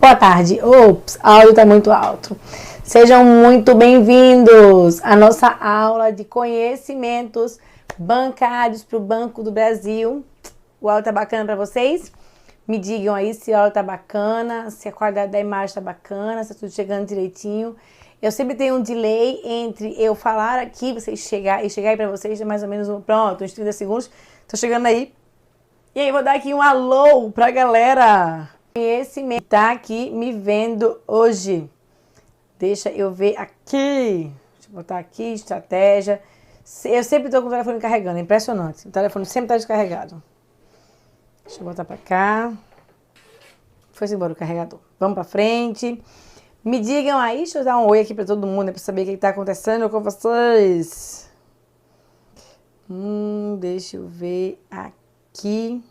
Boa tarde. Ops, o áudio está muito alto. Sejam muito bem-vindos à nossa aula de conhecimentos bancários para o Banco do Brasil. O áudio tá bacana para vocês? Me digam aí se o áudio tá bacana, se a qualidade da imagem tá bacana, se tá tudo chegando direitinho. Eu sempre tenho um delay entre eu falar aqui, vocês chegar aí para vocês, é mais ou menos pronto, uns 30 segundos. Tô chegando aí. E aí, vou dar aqui um alô pra galera. Conhecimento tá aqui me vendo hoje. Deixa eu ver aqui. Deixa eu botar aqui, estratégia. Eu sempre tô com o telefone carregando, é impressionante. O telefone sempre tá descarregado. Deixa eu botar pra cá. Foi-se embora o carregador. Vamos pra frente. Me digam aí, deixa eu dar um oi aqui pra todo mundo, pra saber o que tá acontecendo com vocês. Deixa eu ver aqui.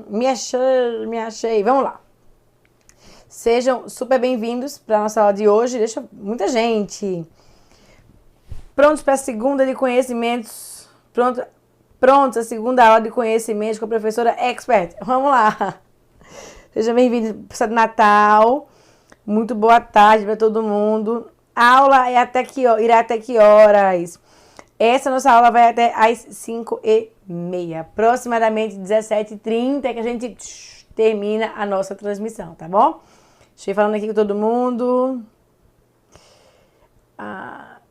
Me achei. Vamos lá. Sejam super bem-vindos para a nossa aula de hoje. Muita gente. Prontos para a segunda de conhecimentos. Prontos a segunda aula de conhecimentos com a professora Expert. Vamos lá. Seja bem-vindo para o Natal. Muito boa tarde para todo mundo. A aula irá até que horas? Essa nossa aula vai até às 5h30. Aproximadamente 17h30 que a gente termina a nossa transmissão, tá bom? Deixa eu ir falando aqui com todo mundo.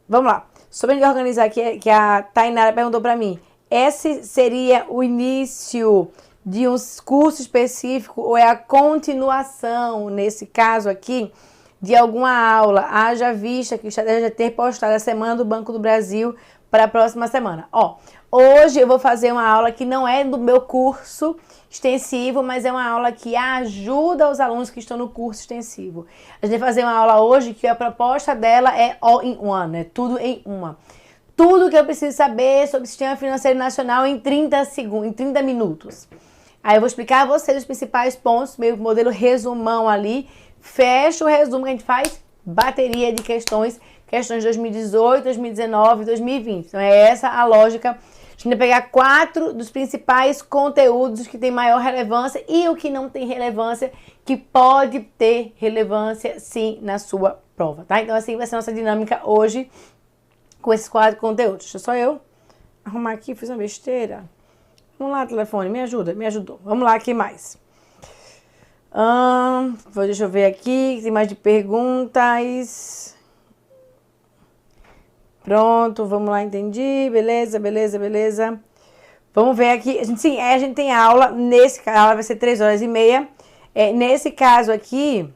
Vamos lá. Sobre organizar aqui, que a Tainara perguntou para mim. Esse seria o início de um curso específico ou é a continuação, nesse caso aqui, de alguma aula? Haja vista que já deve ter postado a Semana do Banco do Brasil para a próxima semana. Hoje eu vou fazer uma aula que não é do meu curso extensivo, mas é uma aula que ajuda os alunos que estão no curso extensivo. A gente vai fazer uma aula hoje que a proposta dela é all in one, né? Tudo em uma. Tudo que eu preciso saber sobre o Sistema Financeiro Nacional em 30 segundos, em 30 minutos. Aí eu vou explicar a vocês os principais pontos, meio modelo resumão ali. Fecha o resumo que a gente faz, bateria de questões de 2018, 2019 e 2020. Então é essa a lógica. A gente vai pegar 4 dos principais conteúdos que tem maior relevância e o que não tem relevância, que pode ter relevância sim na sua prova, tá? Então assim vai ser a nossa dinâmica hoje com esses 4 conteúdos. Deixa só eu arrumar aqui, fiz uma besteira. Vamos lá, telefone, me ajuda, me ajudou. Vamos lá, que mais? Deixa eu ver aqui, tem mais de perguntas. Pronto, vamos lá, entendi. Beleza. Vamos ver aqui. A gente tem aula. A aula vai ser 3h30. Nesse caso aqui,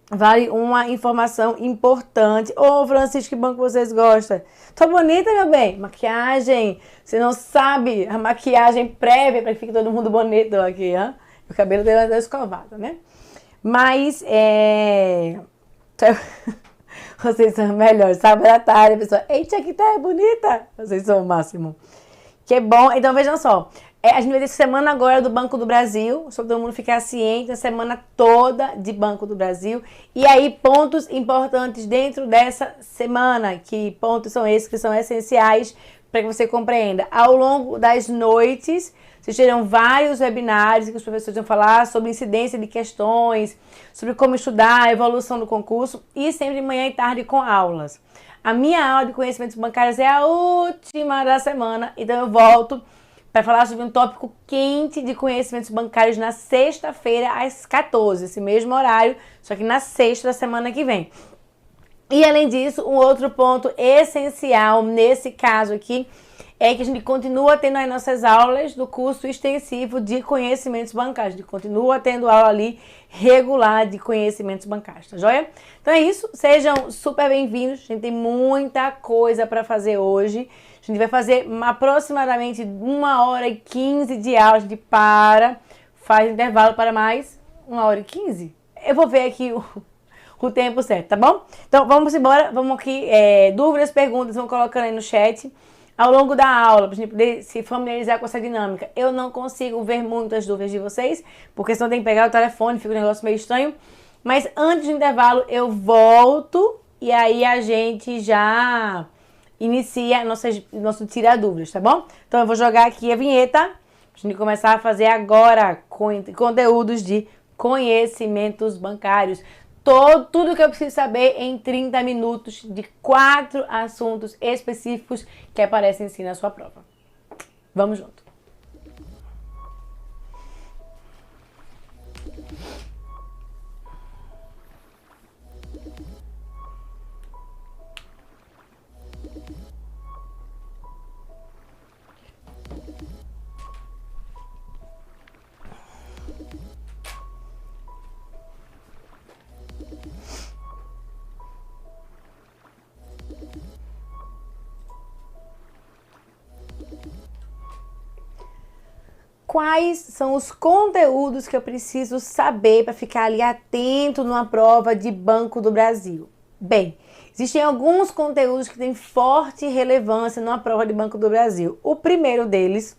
vale uma informação importante. Francisco, que bom que vocês gostam. Tô bonita, meu bem? Maquiagem. Você não sabe a maquiagem prévia para que fique todo mundo bonito aqui, hein? O cabelo dele é escovado, né? Mas, vocês são melhores. Sábado à tarde, a pessoa, eita, que tá bonita. Vocês são o máximo. Que bom. Então, vejam só. A gente vai ter semana agora do Banco do Brasil. Só todo mundo ficar ciente. A semana toda de Banco do Brasil. E aí, pontos importantes dentro dessa semana. Que pontos são esses que são essenciais para que você compreenda. Ao longo das noites, vocês terão vários webinários que os professores vão falar sobre incidência de questões, sobre como estudar, a evolução do concurso e sempre de manhã e tarde com aulas. A minha aula de conhecimentos bancários é a última da semana, então eu volto para falar sobre um tópico quente de conhecimentos bancários na sexta-feira às 14h, esse mesmo horário, só que na sexta da semana que vem. E além disso, um outro ponto essencial nesse caso aqui é que a gente continua tendo as nossas aulas do curso extensivo de conhecimentos bancários. A gente continua tendo aula ali regular de conhecimentos bancários, tá joia? Então é isso, sejam super bem-vindos. A gente tem muita coisa para fazer hoje. A gente vai fazer aproximadamente 1h15 de aula. A gente faz intervalo para mais 1h15. Eu vou ver aqui o tempo certo, tá bom? Então vamos embora, vamos aqui, dúvidas, perguntas, vão colocando aí no chat. Ao longo da aula, para a gente poder se familiarizar com essa dinâmica, eu não consigo ver muitas dúvidas de vocês, porque senão tem que pegar o telefone, fica um negócio meio estranho. Mas antes do intervalo, eu volto e aí a gente já inicia nosso tira dúvidas, tá bom? Então eu vou jogar aqui a vinheta A gente começar a fazer agora conteúdos de conhecimentos bancários. Tudo que eu preciso saber em 30 minutos de 4 assuntos específicos que aparecem sim na sua prova. Vamos junto. Quais são os conteúdos que eu preciso saber para ficar ali atento numa prova de Banco do Brasil? Bem, existem alguns conteúdos que têm forte relevância numa prova de Banco do Brasil. O primeiro deles,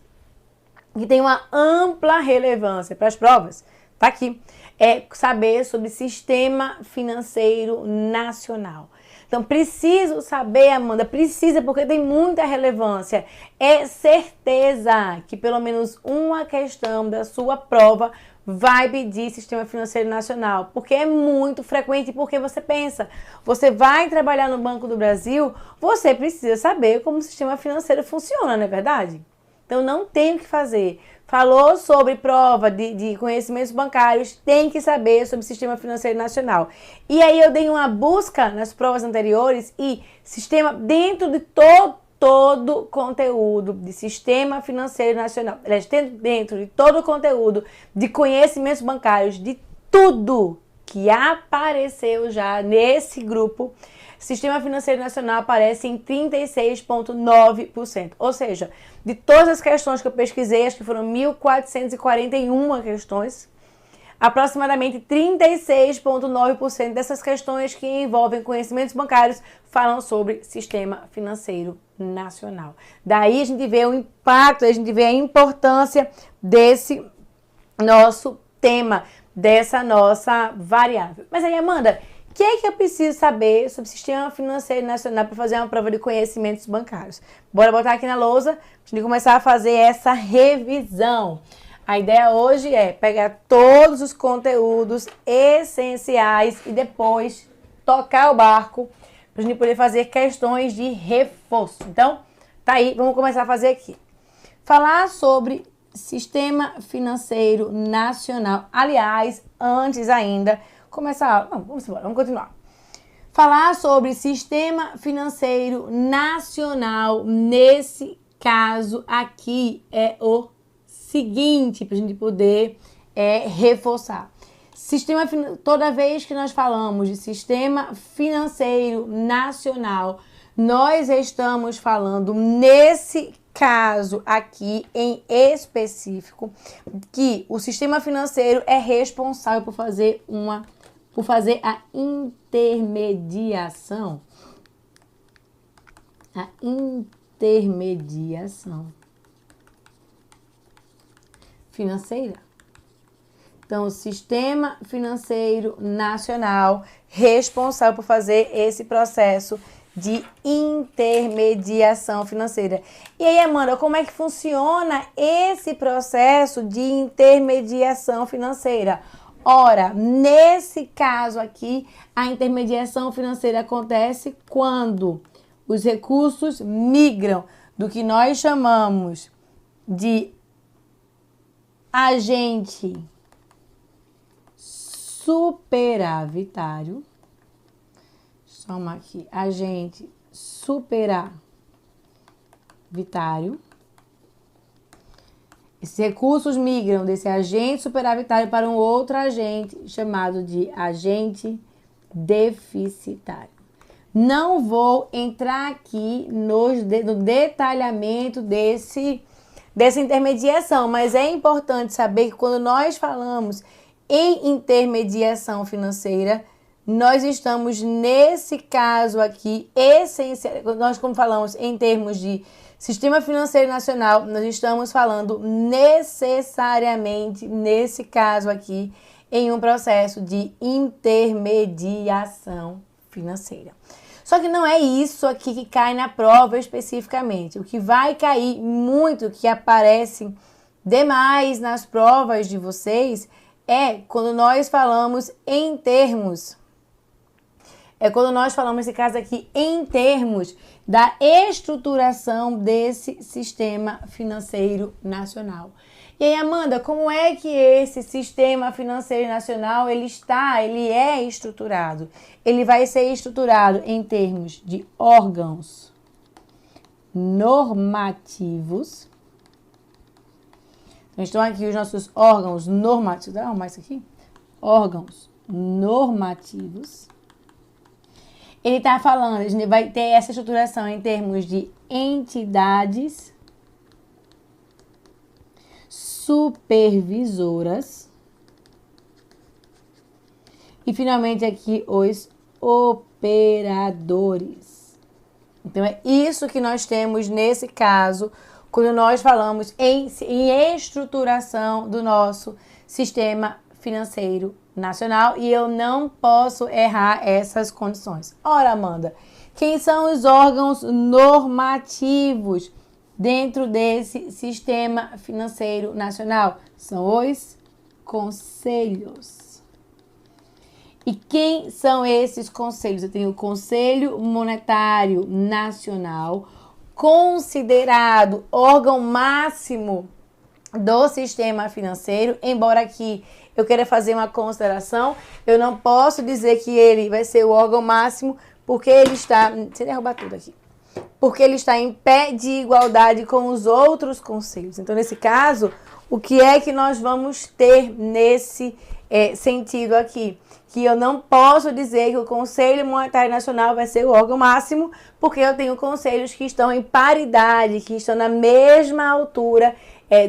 que tem uma ampla relevância para as provas, tá aqui, é saber sobre Sistema Financeiro Nacional. Então, preciso saber, Amanda, precisa, porque tem muita relevância. É certeza que pelo menos uma questão da sua prova vai pedir Sistema Financeiro Nacional, porque é muito frequente, porque você pensa, você vai trabalhar no Banco do Brasil, você precisa saber como o sistema financeiro funciona, não é verdade? Então, não tem o que fazer. Falou sobre prova de conhecimentos bancários, tem que saber sobre o Sistema Financeiro Nacional. E aí eu dei uma busca nas provas anteriores e sistema dentro de todo conteúdo de Sistema Financeiro Nacional, dentro de todo o conteúdo de conhecimentos bancários, de tudo que apareceu já nesse grupo, Sistema Financeiro Nacional aparece em 36,9%. Ou seja, de todas as questões que eu pesquisei, acho que foram 1.441 questões, aproximadamente 36,9% dessas questões que envolvem conhecimentos bancários falam sobre Sistema Financeiro Nacional. Daí a gente vê o impacto, a gente vê a importância desse nosso tema, dessa nossa variável. Mas aí, Amanda, o que é que eu preciso saber sobre o Sistema Financeiro Nacional para fazer uma prova de conhecimentos bancários? Bora botar aqui na lousa para a gente começar a fazer essa revisão. A ideia hoje é pegar todos os conteúdos essenciais e depois tocar o barco para a gente poder fazer questões de reforço. Então, tá aí, vamos começar a fazer aqui. Falar sobre Sistema Financeiro Nacional. Aliás, antes ainda começar, não, vamos embora, vamos continuar. Falar sobre Sistema Financeiro Nacional, nesse caso aqui, é o seguinte, para a gente poder reforçar. Toda vez que nós falamos de Sistema Financeiro Nacional, nós estamos falando, nesse caso aqui em específico, que o sistema financeiro é responsável por fazer a intermediação. A intermediação financeira. Então, o Sistema Financeiro Nacional responsável por fazer esse processo de intermediação financeira. E aí, Amanda, como é que funciona esse processo de intermediação financeira? Ora, nesse caso aqui, a intermediação financeira acontece quando os recursos migram do que nós chamamos de agente superavitário. Chama aqui, agente superavitário. Esses recursos migram desse agente superavitário para um outro agente chamado de agente deficitário. Não vou entrar aqui no detalhamento dessa intermediação, mas é importante saber que quando nós falamos em intermediação financeira, nós estamos, nesse caso aqui, nós como falamos em termos de Sistema Financeiro Nacional, nós estamos falando necessariamente, nesse caso aqui, em um processo de intermediação financeira. Só que não é isso aqui que cai na prova especificamente. O que vai cair muito, que aparece Demais nas provas de vocês é quando nós falamos em termos. É quando nós falamos, nesse caso aqui, em termos da estruturação desse sistema financeiro nacional. E aí, Amanda, como é que esse sistema financeiro nacional ele é estruturado? Ele vai ser estruturado em termos de órgãos normativos. Então, estão aqui os nossos órgãos normativos. Dá mais aqui? Órgãos normativos. Ele está falando, a gente vai ter essa estruturação em termos de entidades supervisoras e, finalmente, aqui os operadores. Então, é isso que nós temos nesse caso, quando nós falamos em estruturação do nosso sistema financeiro nacional, e eu não posso errar essas condições. Ora, Amanda, quem são os órgãos normativos dentro desse sistema financeiro nacional? São os conselhos. E quem são esses conselhos? Eu tenho o Conselho Monetário Nacional, considerado órgão máximo do sistema financeiro, embora aqui eu queira fazer uma consideração, eu não posso dizer que ele vai ser o órgão máximo, porque ele está... Deixa eu derrubar tudo aqui. Porque ele está em pé de igualdade com os outros conselhos. Então, nesse caso, o que é que nós vamos ter nesse sentido aqui? Que eu não posso dizer que o Conselho Monetário Nacional vai ser o órgão máximo, porque eu tenho conselhos que estão em paridade, que estão na mesma altura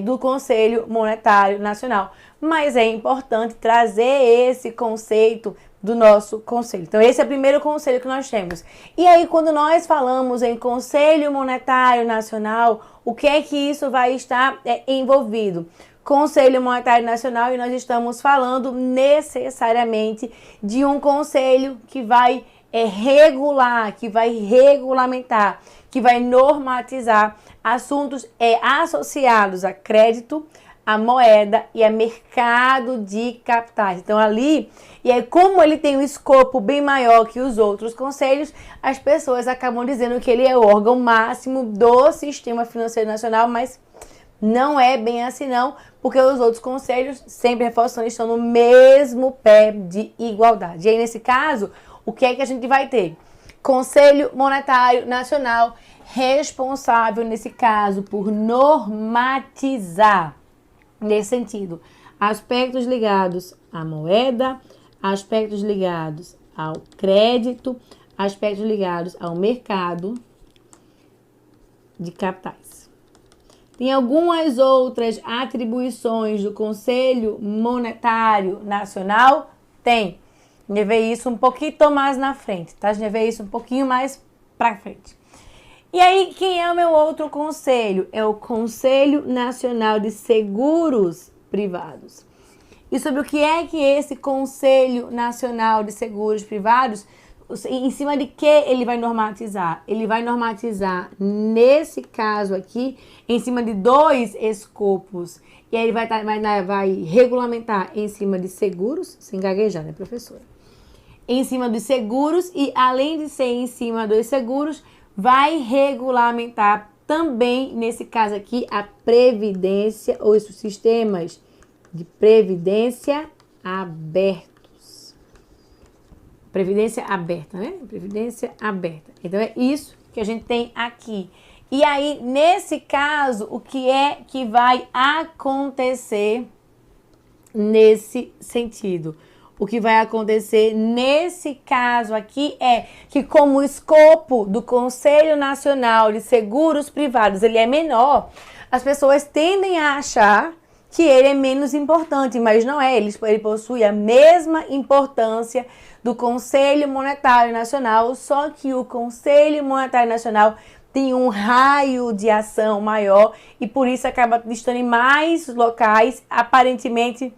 do Conselho Monetário Nacional. Mas é importante trazer esse conceito do nosso conselho. Então, esse é o primeiro conselho que nós temos. E aí, quando nós falamos em Conselho Monetário Nacional, o que é que isso vai estar envolvido? Conselho Monetário Nacional, e nós estamos falando necessariamente de um conselho que vai regular, que vai regulamentar, que vai normatizar assuntos associados a crédito, a moeda e a mercado de capitais. Então, ali, e aí como ele tem um escopo bem maior que os outros conselhos, as pessoas acabam dizendo que ele é o órgão máximo do sistema financeiro nacional, mas não é bem assim não, porque os outros conselhos, sempre reforçando, estão no mesmo pé de igualdade. E aí, nesse caso, o que é que a gente vai ter? Conselho Monetário Nacional, responsável, nesse caso, por normatizar, nesse sentido, aspectos ligados à moeda, aspectos ligados ao crédito, aspectos ligados ao mercado de capitais. Tem algumas outras atribuições do Conselho Monetário Nacional? Tem. A gente vê isso um pouquinho mais na frente, tá? A gente vê isso um pouquinho mais pra frente. E aí, quem é o meu outro conselho? É o Conselho Nacional de Seguros Privados. E sobre o que é que esse Conselho Nacional de Seguros Privados, em cima de que ele vai normatizar? Ele vai normatizar, nesse caso aqui, em cima de 2 escopos. E aí ele vai regulamentar em cima de seguros, sem gaguejar, né, professora? Em cima dos seguros e, além de ser em cima dos seguros, vai regulamentar também, nesse caso aqui, a previdência, ou os sistemas de previdência abertos. Previdência aberta, né? Previdência aberta. Então, é isso que a gente tem aqui. E aí, nesse caso, o que é que vai acontecer nesse sentido? O que vai acontecer nesse caso aqui é que, como o escopo do Conselho Nacional de Seguros Privados ele é menor, as pessoas tendem a achar que ele é menos importante, mas não é. Ele possui a mesma importância do Conselho Monetário Nacional, só que o Conselho Monetário Nacional tem um raio de ação maior e por isso acaba estando em mais locais, aparentemente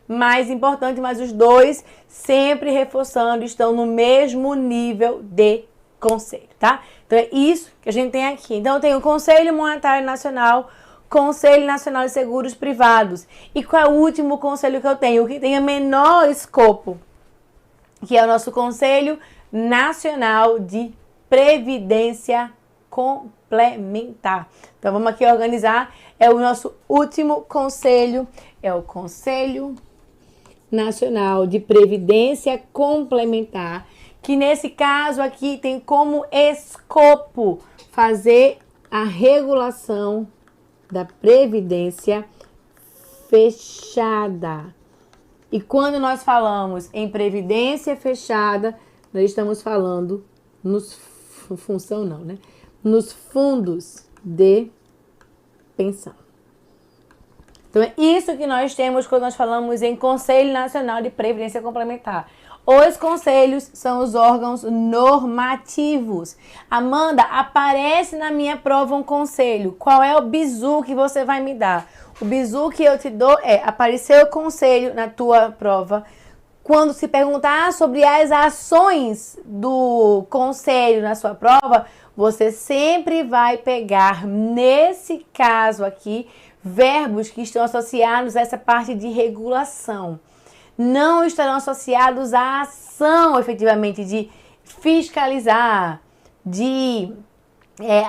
mais importante, mas os dois sempre reforçando, estão no mesmo nível de conselho, tá? Então, Então é isso que a gente tem aqui. Então eu tenho o Conselho Monetário Nacional, Conselho Nacional de Seguros Privados. E qual é o último conselho que eu tenho? O que tem o menor escopo, que é o nosso Conselho Nacional de Previdência Complementar. Então vamos aqui organizar. É o nosso último conselho, é o Conselho Nacional de Previdência Complementar, que nesse caso aqui tem como escopo fazer a regulação da previdência fechada. E quando nós falamos em previdência fechada, nós estamos falando nos fundos de pensão. Então é isso que nós temos quando nós falamos em Conselho Nacional de Previdência Complementar. Os conselhos são os órgãos normativos. Amanda, aparece na minha prova um conselho. Qual é o bizu que você vai me dar? O bizu que eu te dou é, apareceu o conselho na tua prova. Quando se perguntar sobre as ações do conselho na sua prova, você sempre vai pegar, nesse caso aqui, verbos que estão associados a essa parte de regulação. Não estarão associados à ação, efetivamente, de fiscalizar, de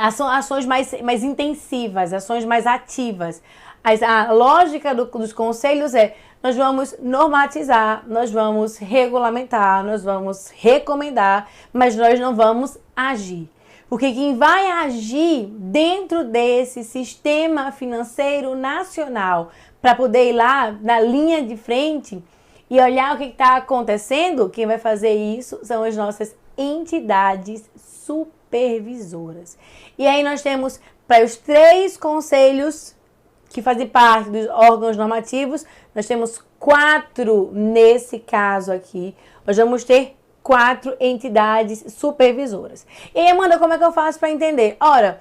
ações mais intensivas, ações mais ativas. A lógica dos conselhos é, nós vamos normatizar, nós vamos regulamentar, nós vamos recomendar, mas nós não vamos agir. Porque quem vai agir dentro desse sistema financeiro nacional para poder ir lá na linha de frente e olhar o que está acontecendo, quem vai fazer isso são as nossas entidades supervisoras. E aí nós temos para os 3 conselhos que fazem parte dos órgãos normativos, nós temos 4 nesse caso aqui. Nós vamos ter 4 entidades supervisoras. E aí, Amanda, como é que eu faço para entender? Ora,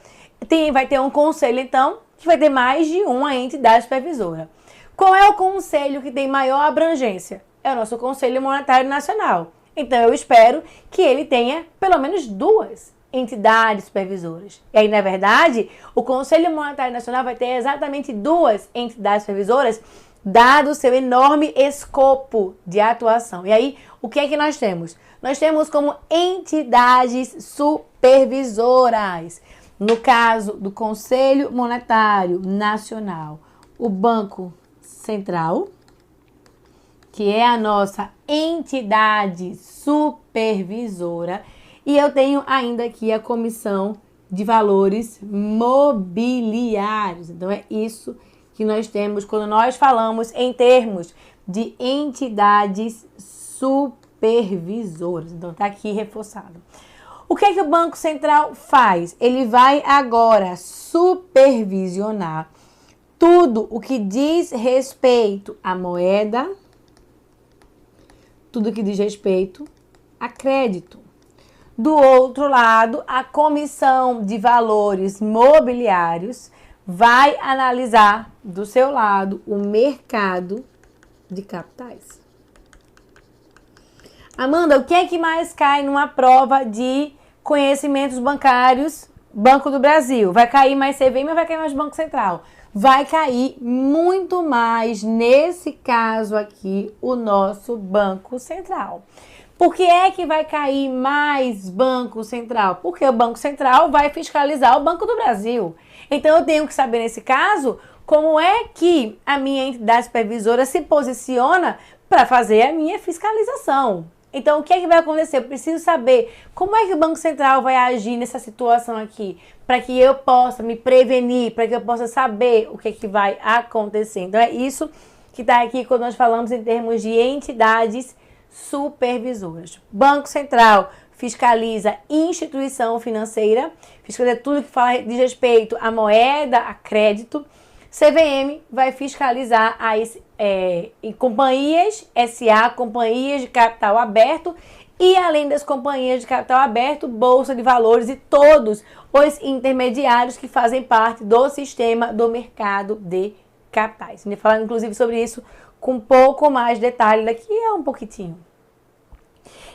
vai ter um conselho, então, que vai ter mais de uma entidade supervisora. Qual é o conselho que tem maior abrangência? É o nosso Conselho Monetário Nacional. Então, eu espero que ele tenha pelo menos 2 entidades supervisoras. E aí, na verdade, o Conselho Monetário Nacional vai ter exatamente 2 entidades supervisoras, dado o seu enorme escopo de atuação. E aí, o que é que nós temos? Nós temos como entidades supervisoras, no caso do Conselho Monetário Nacional, o Banco Central, que é a nossa entidade supervisora, e eu tenho ainda aqui a Comissão de Valores Mobiliários. Então, é isso que nós temos quando nós falamos em termos de entidades supervisoras. Então, está aqui reforçado. O que é que o Banco Central faz? Ele vai agora supervisionar tudo o que diz respeito à moeda, tudo que diz respeito a crédito. Do outro lado, a Comissão de Valores Mobiliários vai analisar do seu lado o mercado de capitais. Amanda, o que é que mais cai numa prova de conhecimentos bancários Banco do Brasil? Vai cair mais CVM ou vai cair mais Banco Central? Vai cair muito mais, nesse caso aqui, o nosso Banco Central. Por que é que vai cair mais Banco Central? Porque o Banco Central vai fiscalizar o Banco do Brasil. Então, eu tenho que saber, nesse caso, como é que a minha entidade supervisora se posiciona para fazer a minha fiscalização. Então, o que é que vai acontecer? Eu preciso saber como é que o Banco Central vai agir nessa situação aqui, para que eu possa me prevenir, para que eu possa saber o que é que vai acontecer. Então, é isso que está aqui quando nós falamos em termos de entidades supervisoras. Banco Central fiscaliza instituição financeira, fiscaliza tudo que fala diz respeito à moeda, a crédito. CVM vai fiscalizar as companhias SA, companhias de capital aberto, e além das companhias de capital aberto, Bolsa de Valores e todos os intermediários que fazem parte do sistema do mercado de capitais. A gente vai falar inclusive sobre isso com um pouco mais de detalhe daqui a um pouquinho.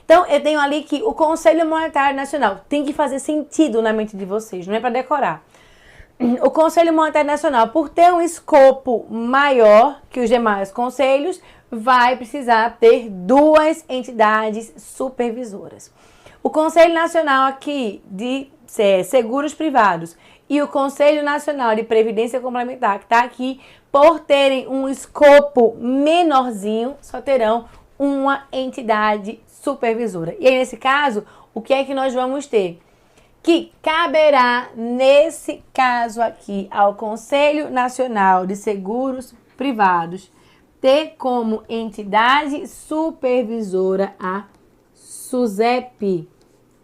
Então, eu tenho ali que o Conselho Monetário Nacional tem que fazer sentido na mente de vocês, não é para decorar. O Conselho Monetário Nacional, por ter um escopo maior que os demais conselhos, vai precisar ter duas entidades supervisoras. O Conselho Nacional aqui de Seguros Privados e o Conselho Nacional de Previdência Complementar, que está aqui, por terem um escopo menorzinho, só terão uma entidade supervisora. E aí, nesse caso, o que é que nós vamos ter? Que caberá, nesse caso aqui, ao Conselho Nacional de Seguros Privados ter como entidade supervisora a SUSEP,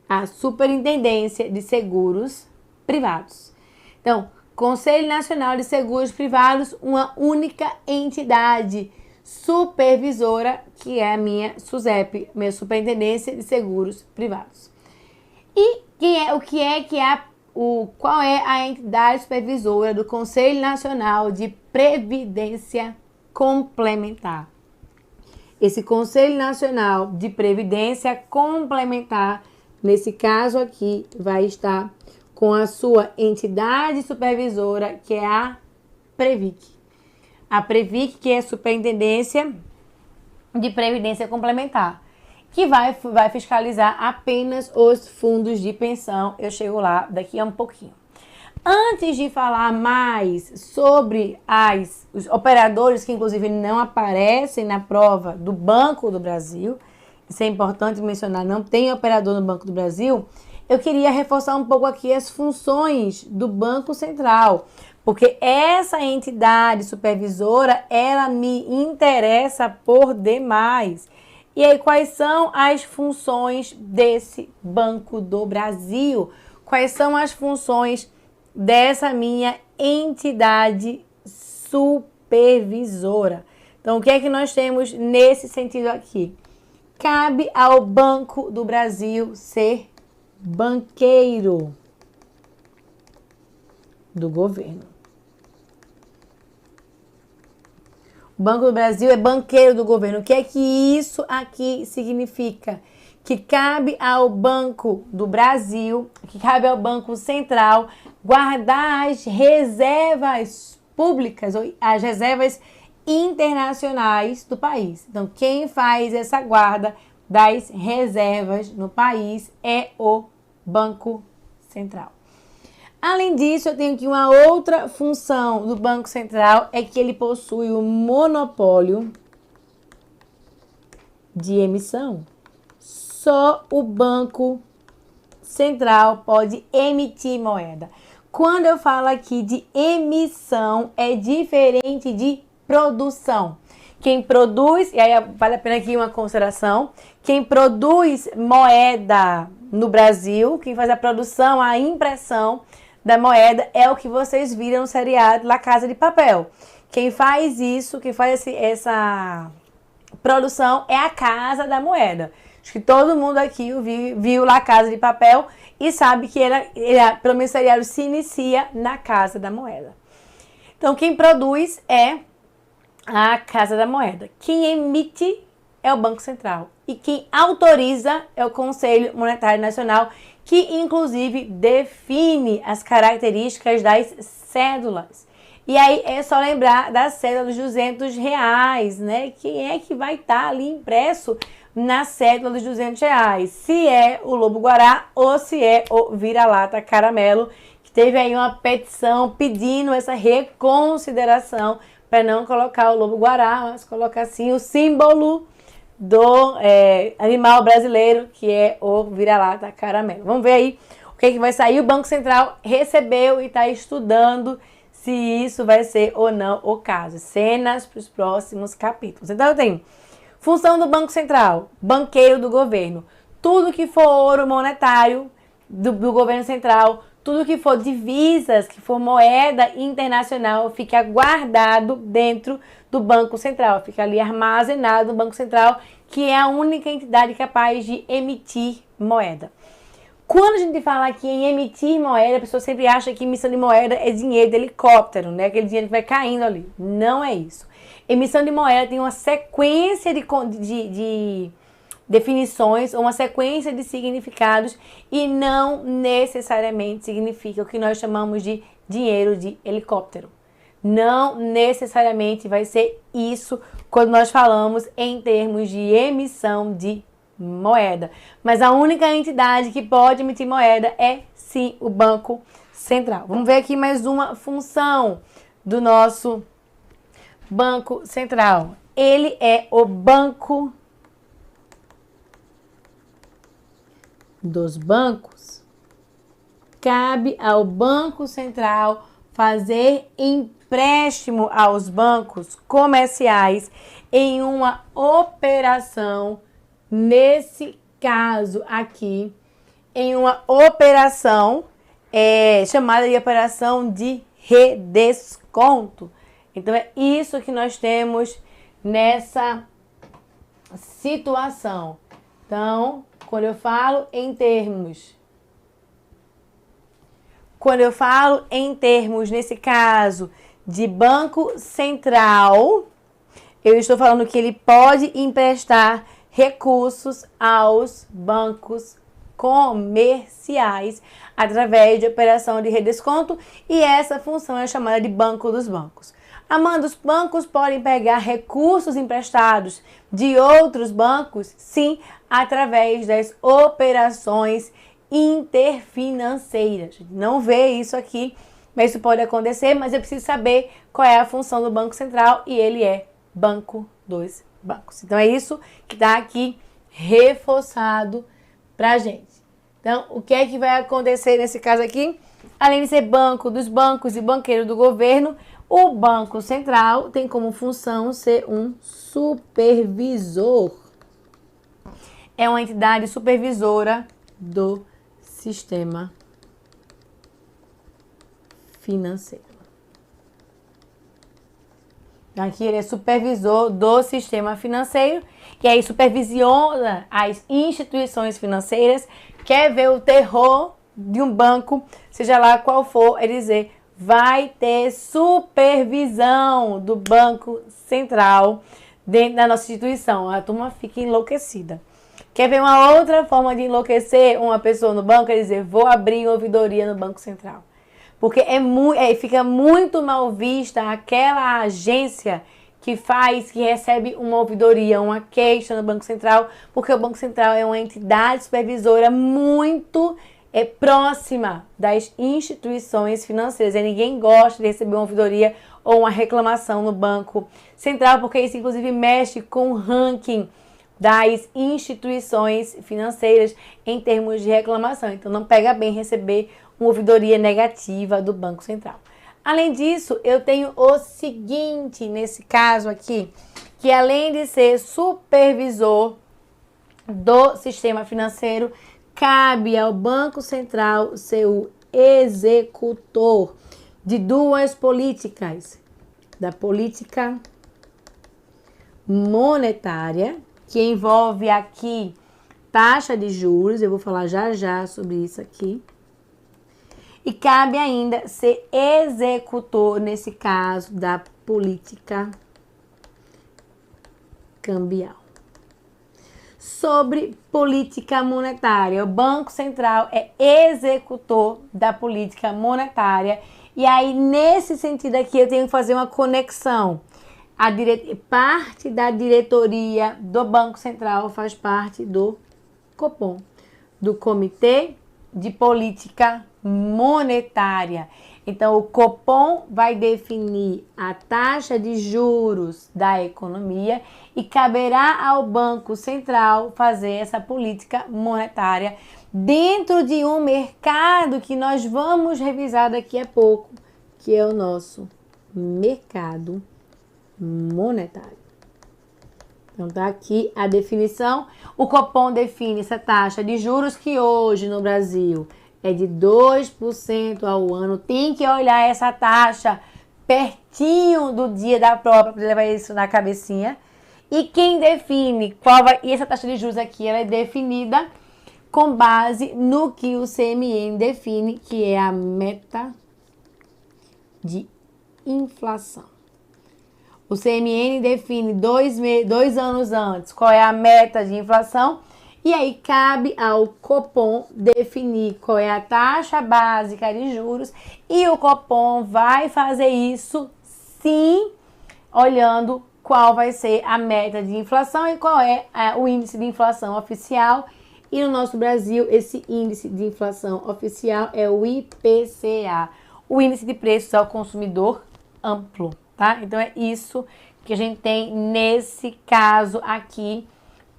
a Superintendência de Seguros Privados. Então, Conselho Nacional de Seguros Privados, uma única entidade supervisora, que é a minha SUSEP, minha Superintendência de Seguros Privados. E qual é a entidade supervisora do Conselho Nacional de Previdência Complementar? Esse Conselho Nacional de Previdência Complementar, nesse caso aqui, vai estar com a sua entidade supervisora, que é a Previc. A Previc, que é a Superintendência de Previdência Complementar, que vai fiscalizar apenas os fundos de pensão. Eu chego lá daqui a um pouquinho. Antes de falar mais sobre os operadores que, inclusive, não aparecem na prova do Banco do Brasil, isso é importante mencionar, não tem operador no Banco do Brasil, eu queria reforçar um pouco aqui as funções do Banco Central, porque essa entidade supervisora, ela me interessa por demais. E aí, quais são as funções desse Banco do Brasil? Quais são as funções dessa minha entidade supervisora? Então, o que é que nós temos nesse sentido aqui? Cabe ao Banco do Brasil ser banqueiro do governo. O Banco do Brasil é banqueiro do governo. O que é que isso aqui significa? Que cabe ao Banco do Brasil, que cabe ao Banco Central, guardar as reservas públicas, ou as reservas internacionais do país. Então, quem faz essa guarda das reservas no país é o Banco Central. Além disso, eu tenho aqui uma outra função do Banco Central, é que ele possui o monopólio de emissão. Só o Banco Central pode emitir moeda. Quando eu falo aqui de emissão, é diferente de produção. Quem produz, e aí vale a pena aqui uma consideração, quem produz moeda no Brasil, quem faz a produção, a impressão da moeda, é o que vocês viram no seriado La Casa de Papel. Quem faz isso, quem faz essa produção é a Casa da Moeda. Acho que todo mundo aqui viu La Casa de Papel e sabe que pelo menos o seriado se inicia na Casa da Moeda. Então, quem produz é a Casa da Moeda. Quem emite é o Banco Central. E quem autoriza é o Conselho Monetário Nacional, que inclusive define as características das cédulas. E aí é só lembrar da cédula dos R$200, né? Quem é que vai estar ali impresso na cédula dos R$200? Se é o Lobo-Guará ou se é o Vira-Lata Caramelo, que teve aí uma petição pedindo essa reconsideração para não colocar o Lobo-Guará, mas colocar assim o símbolo do animal brasileiro, que é o vira-lata caramelo. Vamos ver aí o que vai sair. O Banco Central recebeu e está estudando se isso vai ser ou não o caso. Cenas para os próximos capítulos. Então, eu tenho função do Banco Central, banqueiro do governo. Tudo que for ouro monetário do governo central, tudo que for divisas, que for moeda internacional, fica guardado dentro do Banco Central, fica ali armazenado no Banco Central, que é a única entidade capaz de emitir moeda. Quando a gente fala aqui em emitir moeda, a pessoa sempre acha que emissão de moeda é dinheiro de helicóptero, né? Aquele dinheiro que vai caindo ali. Não é isso. Emissão de moeda tem uma sequência de definições ou uma sequência de significados e não necessariamente significa o que nós chamamos de dinheiro de helicóptero. Não necessariamente vai ser isso quando nós falamos em termos de emissão de moeda. Mas a única entidade que pode emitir moeda é sim o Banco Central. Vamos ver aqui mais uma função do nosso Banco Central. Ele é o banco dos bancos. Cabe ao Banco Central fazer empréstimo aos bancos comerciais em uma operação, nesse caso aqui, em uma operação chamada de operação de redesconto. Então, é isso que nós temos nessa situação. Então, quando eu falo em termos, nesse caso, de Banco Central, eu estou falando que ele pode emprestar recursos aos bancos comerciais através de operação de redesconto, e essa função é chamada de Banco dos Bancos. Amanda, os bancos podem pegar recursos emprestados de outros bancos? Sim, através das operações interfinanceiras. Não vê isso aqui, mas isso pode acontecer, mas eu preciso saber qual é a função do Banco Central e ele é Banco dos Bancos. Então é isso que está aqui reforçado pra gente. Então, o que é que vai acontecer nesse caso aqui? Além de ser banco dos bancos e banqueiro do governo, o Banco Central tem como função ser um supervisor. É uma entidade supervisora do sistema financeiro. Aqui ele é supervisor do sistema financeiro e aí supervisiona as instituições financeiras. Quer ver o terror de um banco, seja lá qual for, é dizer, vai ter supervisão do Banco Central dentro da nossa instituição. A turma fica enlouquecida. Quer ver uma outra forma de enlouquecer uma pessoa no banco? É dizer, vou abrir ouvidoria no Banco Central. Porque fica muito mal vista aquela agência que recebe uma ouvidoria, uma queixa no Banco Central, porque o Banco Central é uma entidade supervisora muito próxima das instituições financeiras. E ninguém gosta de receber uma ouvidoria ou uma reclamação no Banco Central, porque isso inclusive mexe com o ranking das instituições financeiras em termos de reclamação. Então não pega bem receber uma ouvidoria negativa do Banco Central. Além disso, eu tenho o seguinte nesse caso aqui, que além de ser supervisor do sistema financeiro, cabe ao Banco Central ser o executor de duas políticas, da política monetária, que envolve aqui taxa de juros, eu vou falar já já sobre isso aqui. E cabe ainda ser executor, nesse caso, da política cambial. Sobre política monetária, o Banco Central é executor da política monetária. E aí, nesse sentido aqui, eu tenho que fazer uma conexão. Parte da diretoria do Banco Central faz parte do Copom, do Comitê de Política Monetária. Então, o Copom vai definir a taxa de juros da economia e caberá ao Banco Central fazer essa política monetária dentro de um mercado que nós vamos revisar daqui a pouco, que é o nosso mercado monetário. Então, tá aqui a definição. O Copom define essa taxa de juros que hoje no Brasil é de 2% ao ano. Tem que olhar essa taxa pertinho do dia da prova para levar isso na cabecinha. E quem define e essa taxa de juros aqui, ela é definida com base no que o CMN define, que é a meta de inflação. O CMN define 2 anos antes qual é a meta de inflação. E aí cabe ao Copom definir qual é a taxa básica de juros. E o Copom vai fazer isso, sim, olhando qual vai ser a meta de inflação e qual é o índice de inflação oficial. E no nosso Brasil, esse índice de inflação oficial é o IPCA, o Índice de Preços ao Consumidor Amplo, tá? Então é isso que a gente tem nesse caso aqui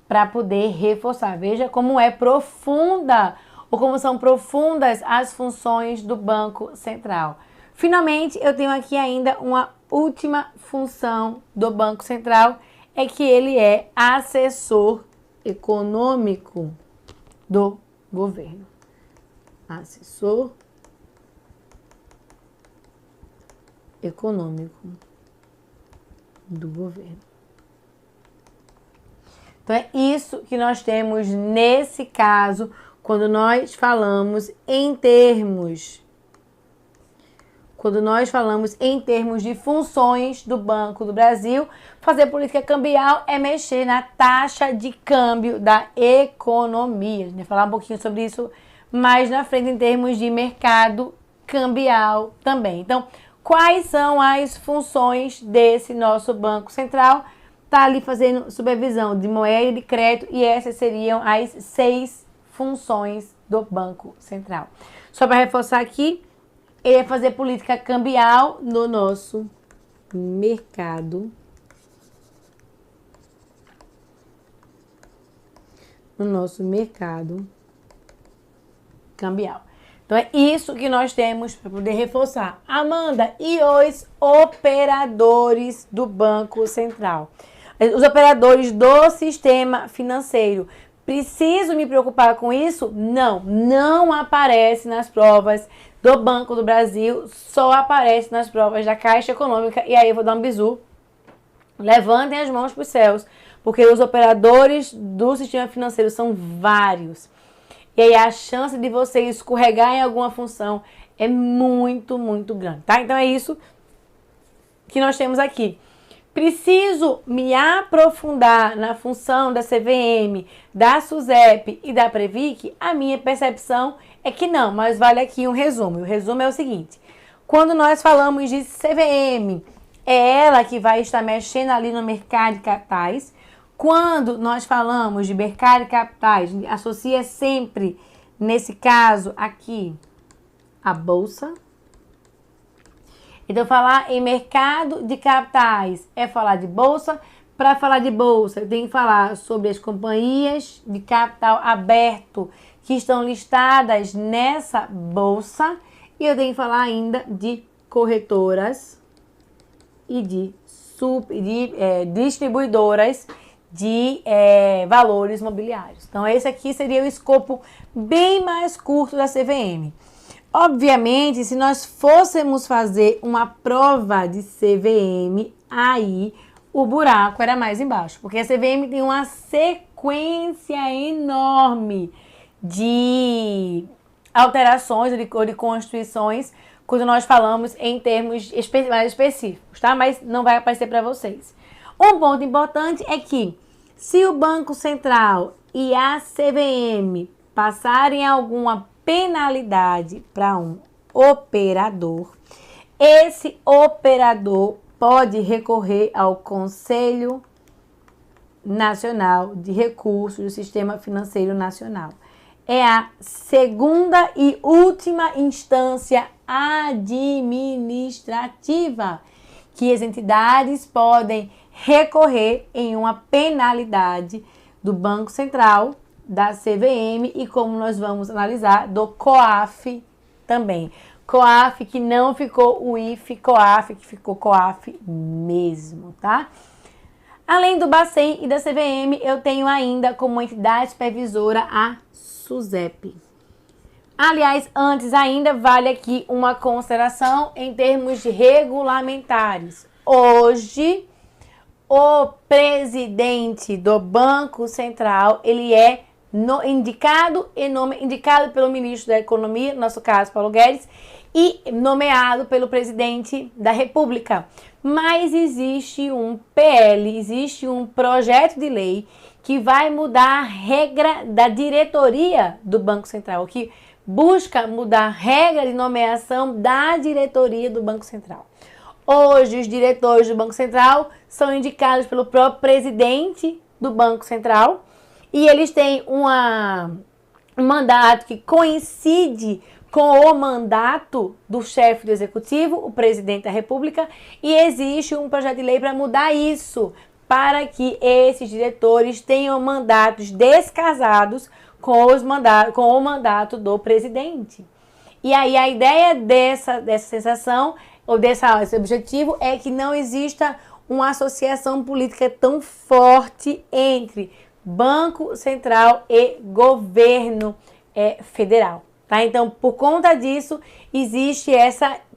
para poder reforçar. Veja como é profunda, ou como são profundas as funções do Banco Central. Finalmente, eu tenho aqui ainda uma última função do Banco Central, é que ele é assessor econômico do governo. Assessor econômico do governo. Então é isso que nós temos nesse caso, quando nós falamos em termos de funções do Banco do Brasil. Fazer política cambial é mexer na taxa de câmbio da economia. A gente vai falar um pouquinho sobre isso mais na frente em termos de mercado cambial também. Então, quais são as funções desse nosso Banco Central? Está ali fazendo supervisão de moeda e de crédito, e essas seriam as 6 funções do Banco Central. Só para reforçar aqui, ele vai fazer política cambial no nosso mercado. No nosso mercado cambial. Então é isso que nós temos para poder reforçar. Amanda, e os operadores do Banco Central? Os operadores do sistema financeiro. Preciso me preocupar com isso? Não, não aparece nas provas do Banco do Brasil, só aparece nas provas da Caixa Econômica. E aí eu vou dar um bizu. Levantem as mãos para os céus, porque os operadores do sistema financeiro são vários. E aí a chance de você escorregar em alguma função é muito, muito grande, tá? Então é isso que nós temos aqui. Preciso me aprofundar na função da CVM, da SUSEP e da Previc? A minha percepção é que não, mas vale aqui um resumo. O resumo é o seguinte: quando nós falamos de CVM, é ela que vai estar mexendo ali no mercado de capitais. Quando nós falamos de mercado de capitais, associa sempre, nesse caso aqui, a Bolsa. Então, falar em mercado de capitais é falar de bolsa. Para falar de bolsa, eu tenho que falar sobre as companhias de capital aberto que estão listadas nessa bolsa. E eu tenho que falar ainda de corretoras e de distribuidoras de valores mobiliários. Então, esse aqui seria o escopo bem mais curto da CVM. Obviamente, se nós fôssemos fazer uma prova de CVM, aí o buraco era mais embaixo, porque a CVM tem uma sequência enorme de alterações ou de constituições quando nós falamos em termos mais específicos, tá? Mas não vai aparecer para vocês. Um ponto importante é que se o Banco Central e a CVM passarem alguma penalidade para um operador, esse operador pode recorrer ao Conselho Nacional de Recursos do Sistema Financeiro Nacional. É a segunda e última instância administrativa que as entidades podem recorrer em uma penalidade do Banco Central, da CVM e, como nós vamos analisar, do COAF também. COAF que não ficou o IF, COAF que ficou COAF mesmo, tá? Além do Bacen e da CVM, eu tenho ainda como entidade supervisora a SUSEP. Aliás, antes ainda vale aqui uma consideração em termos de regulamentares. Hoje, o presidente do Banco Central, ele é indicado pelo ministro da Economia, no nosso caso, Paulo Guedes, e nomeado pelo presidente da República. Mas existe um PL, existe um projeto de lei que vai mudar a regra da diretoria do Banco Central, que busca mudar a regra de nomeação da diretoria do Banco Central. Hoje, os diretores do Banco Central são indicados pelo próprio presidente do Banco Central e eles têm um mandato que coincide com o mandato do chefe do executivo, o presidente da República, e existe um projeto de lei para mudar isso, para que esses diretores tenham mandatos descasados com o mandato do presidente. E aí a ideia dessa sensação, ou desse objetivo, é que não exista uma associação política tão forte entre Banco Central e governo federal. Tá? Então, por conta disso, existe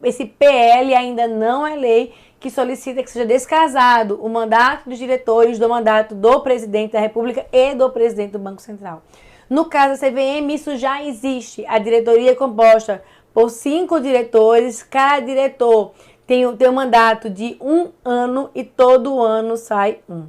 esse PL, ainda não é lei, que solicita que seja descasado o mandato dos diretores do mandato do presidente da República e do presidente do Banco Central. No caso da CVM, isso já existe. A diretoria é composta por 5 diretores, cada diretor tem um mandato de 1 ano e todo ano sai um.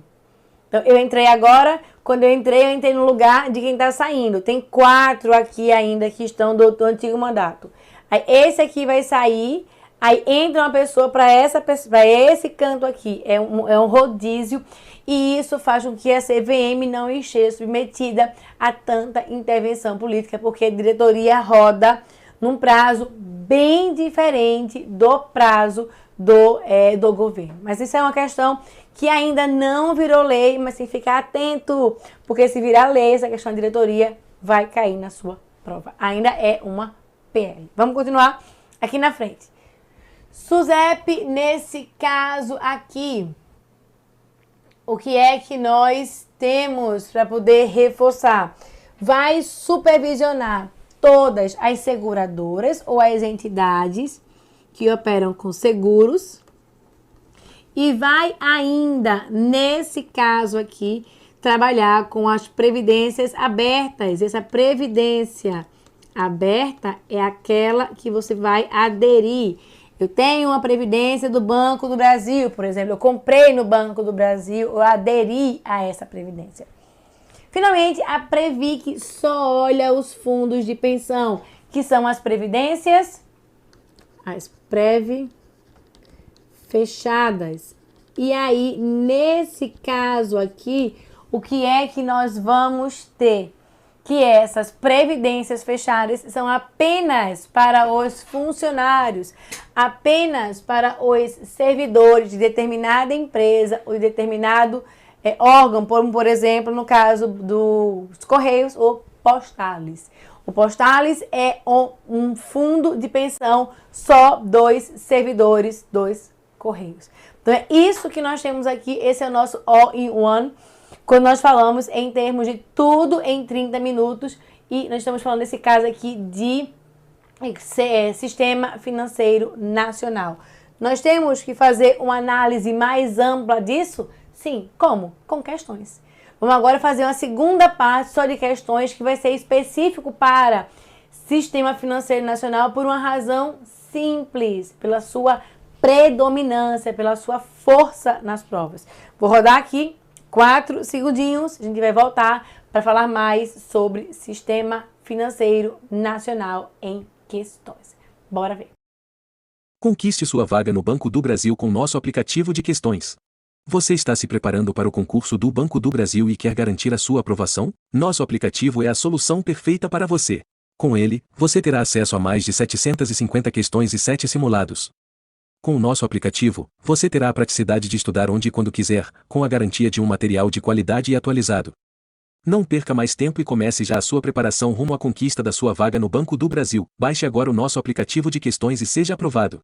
Então, eu entrei agora, quando eu entrei no lugar de quem está saindo. Tem 4 aqui ainda que estão do antigo mandato. Aí esse aqui vai sair, aí entra uma pessoa para esse canto aqui. É um rodízio e isso faz com que a CVM não esteja submetida a tanta intervenção política, porque a diretoria roda num prazo bem diferente do prazo do governo. Mas isso é uma questão que ainda não virou lei, mas tem que ficar atento, porque se virar lei, essa questão da diretoria vai cair na sua prova. Ainda é uma PL. Vamos continuar aqui na frente. SUSEP, nesse caso aqui, o que é que nós temos para poder reforçar? Vai supervisionar todas as seguradoras ou as entidades que operam com seguros e vai ainda, nesse caso aqui, trabalhar com as previdências abertas. Essa previdência aberta é aquela que você vai aderir. Eu tenho uma previdência do Banco do Brasil, por exemplo, eu comprei no Banco do Brasil, eu aderi a essa previdência. Finalmente, a Previc só olha os fundos de pensão, que são as previdências, as Prev fechadas. E aí, nesse caso aqui, o que é que nós vamos ter? Que essas previdências fechadas são apenas para os funcionários, apenas para os servidores de determinada empresa ou de determinado órgão, por exemplo, no caso dos Correios ou Postales. O Postales é um fundo de pensão só dos servidores dos Correios. Então é isso que nós temos aqui, esse é o nosso all-in-one, quando nós falamos em termos de tudo em 30 minutos e nós estamos falando nesse caso aqui de Sistema Financeiro Nacional. Nós temos que fazer uma análise mais ampla disso? Sim. Como? Com questões. Vamos agora fazer uma segunda parte só de questões que vai ser específico para Sistema Financeiro Nacional por uma razão simples, pela sua predominância, pela sua força nas provas. Vou rodar aqui 4 segundinhos, a gente vai voltar para falar mais sobre Sistema Financeiro Nacional em questões. Bora ver. Conquiste sua vaga no Banco do Brasil com nosso aplicativo de questões. Você está se preparando para o concurso do Banco do Brasil e quer garantir a sua aprovação? Nosso aplicativo é a solução perfeita para você. Com ele, você terá acesso a mais de 750 questões e 7 simulados. Com o nosso aplicativo, você terá a praticidade de estudar onde e quando quiser, com a garantia de um material de qualidade e atualizado. Não perca mais tempo e comece já a sua preparação rumo à conquista da sua vaga no Banco do Brasil. Baixe agora o nosso aplicativo de questões e seja aprovado.